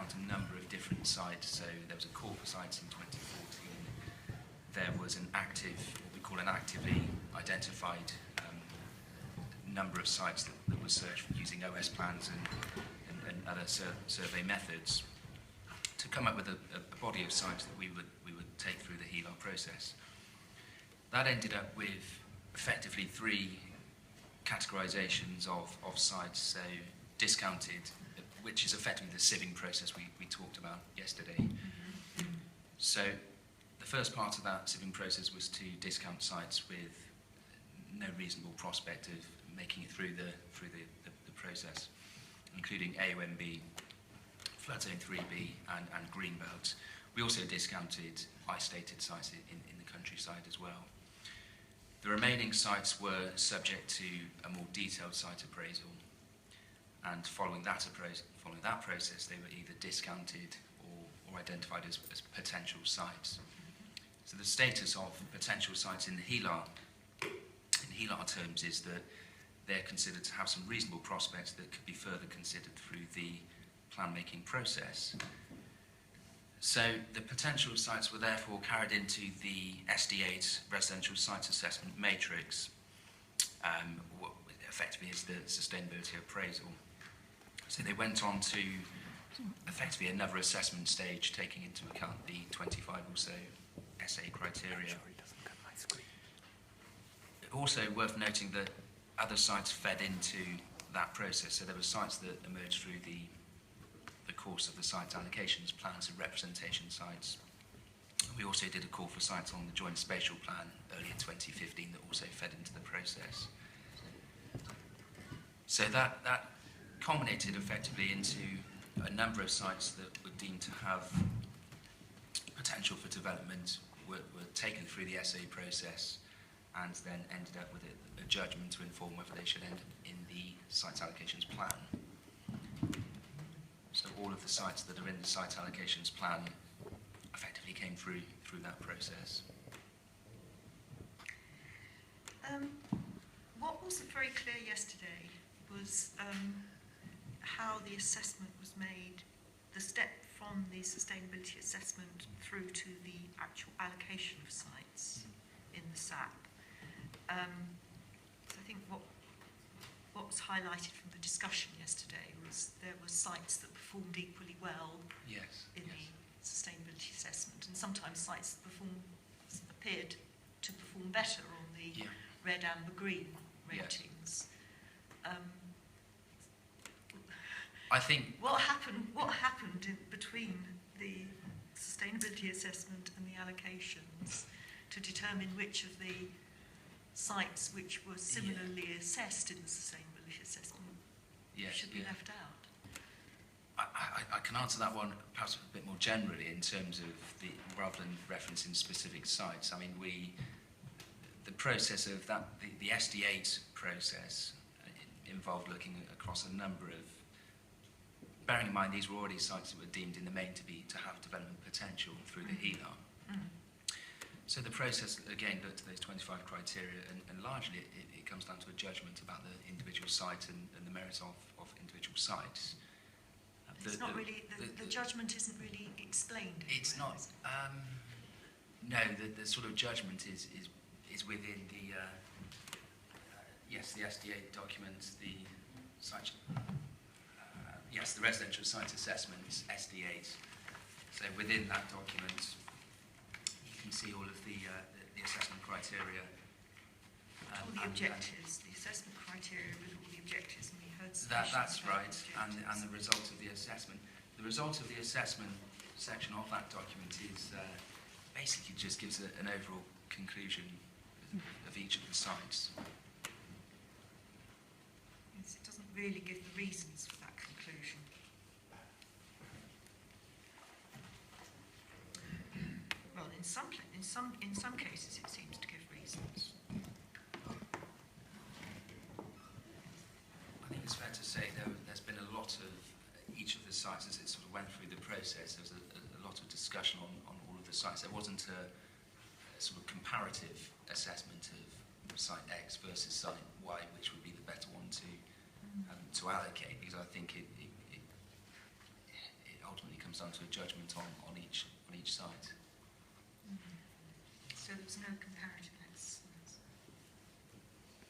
count a number of different sites. So there was a call for sites in 2014. There was an active, what we call an actively identified number of sites that were searched using OS plans and other survey methods to come up with a body of sites that we would take through the HELAR process. That ended up with effectively 3 categorisations of sites, so discounted, which is effectively the sieving process we talked about yesterday. So the first part of that sieving process was to discount sites with no reasonable prospect of making it through the process, including AOMB, Flood Zone 3B and Greenbelt. We also discounted isolated sites in the countryside as well. The remaining sites were subject to a more detailed site appraisal, and following that process they were either discounted or identified as potential sites. So the status of potential sites in HELAR terms is that they're considered to have some reasonable prospects that could be further considered through the plan-making process. So the potential sites were therefore carried into the SD8 residential site assessment matrix, what effectively is the sustainability appraisal. So they went on to effectively another assessment stage, taking into account the 25 or so SA criteria. Also worth noting that other sites fed into that process. So there were sites that emerged through the course of the site allocations plans and representation sites. We also did a call for sites on the joint spatial plan early in 2015 that also fed into the process. So that culminated effectively into a number of sites that were deemed to have potential for development, were taken through the SA process, and then ended up with a judgment to inform whether they should end in the site allocations plan. So all of the sites that are in the site allocations plan effectively came through that process. What wasn't very clear yesterday was how the assessment was made, the step from the sustainability assessment through to the actual allocation of sites in the SAP. So I think what was highlighted from the discussion yesterday was there were sites that performed equally well in the sustainability assessment, and sometimes sites appeared to perform better on the red, amber, green ratings. I think what happened between the sustainability assessment and the allocations to determine which of the sites which were similarly assessed in the sustainability assessment should be left out? I can answer that one perhaps a bit more generally in terms of rather than referencing specific sites. I mean, the process of that, the SD8 process involved looking across a number of, bearing in mind these were already sites that were deemed in the main to have development potential through the HELAR. So the process again looked at those 25 criteria, and largely it comes down to a judgment about the individual site and the merits of individual sites. It's not really, the judgment isn't really explained. It's not. No, the sort of judgment is within the the SD8 document, the site. The residential site assessments, SD8. So within that document, you can see all of the assessment criteria. All the objectives, the assessment criteria with all the objectives, and we heard that's right, and the result of the assessment. The result of the assessment section of that document is basically just gives an overall conclusion of each of the sites. Yes, it doesn't really give the reasons for that conclusion. Well, in some cases it seems to give reasons. I think it's fair to say there's been a lot of each of the sites as it sort of went through the process. There was a lot of discussion on all of the sites. There wasn't a sort of comparative assessment of site X versus site Y, which would be the better one to allocate, because I think it ultimately comes down to a judgment on each site. So there was no comparative